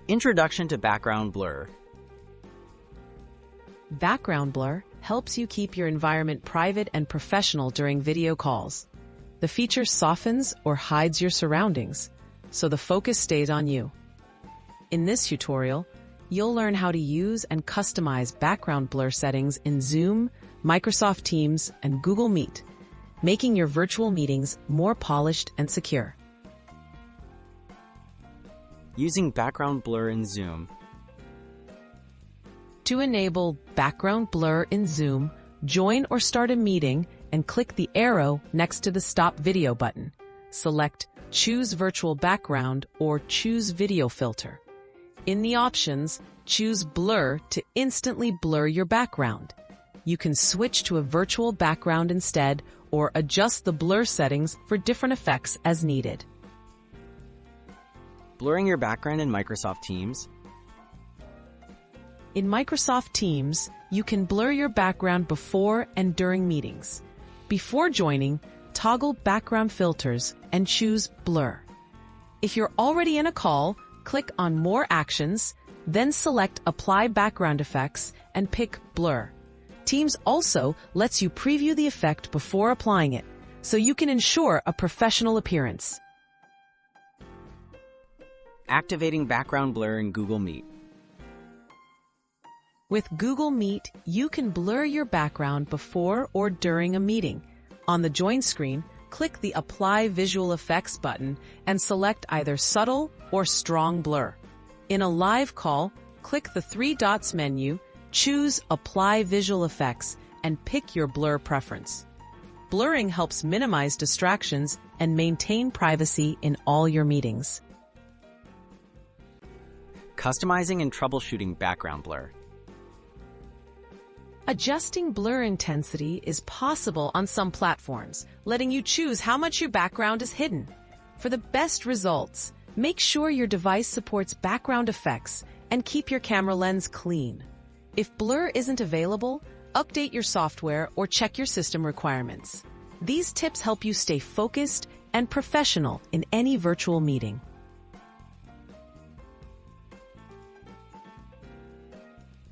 Introduction to background blur. Background blur helps you keep your environment private and professional during video calls. The feature softens or hides your surroundings, so the focus stays on you. In this tutorial, you'll learn how to use and customize background blur settings in Zoom, Microsoft Teams, and Google Meet, making your virtual meetings more polished and secure. Using background blur in Zoom. To enable background blur in Zoom, join or start a meeting and click the arrow next to the Stop Video button. Select Choose Virtual Background or Choose Video Filter. In the options, choose Blur to instantly blur your background. You can switch to a virtual background instead or adjust the blur settings for different effects as needed. Blurring your background in Microsoft Teams. In Microsoft Teams, you can blur your background before and during meetings. Before joining, toggle background filters and choose Blur. If you're already in a call, click on More Actions, then select Apply Background Effects and pick Blur. Teams also lets you preview the effect before applying it, so you can ensure a professional appearance. Activating background blur in Google Meet. With Google Meet, you can blur your background before or during a meeting. On the Join screen, click the Apply Visual Effects button and select either Subtle or Strong Blur. In a live call, click the three dots menu, choose Apply Visual Effects, and pick your blur preference. Blurring helps minimize distractions and maintain privacy in all your meetings. Customizing and troubleshooting background blur. Adjusting blur intensity is possible on some platforms, letting you choose how much your background is hidden. For the best results, make sure your device supports background effects and keep your camera lens clean. If blur isn't available, update your software or check your system requirements. These tips help you stay focused and professional in any virtual meeting.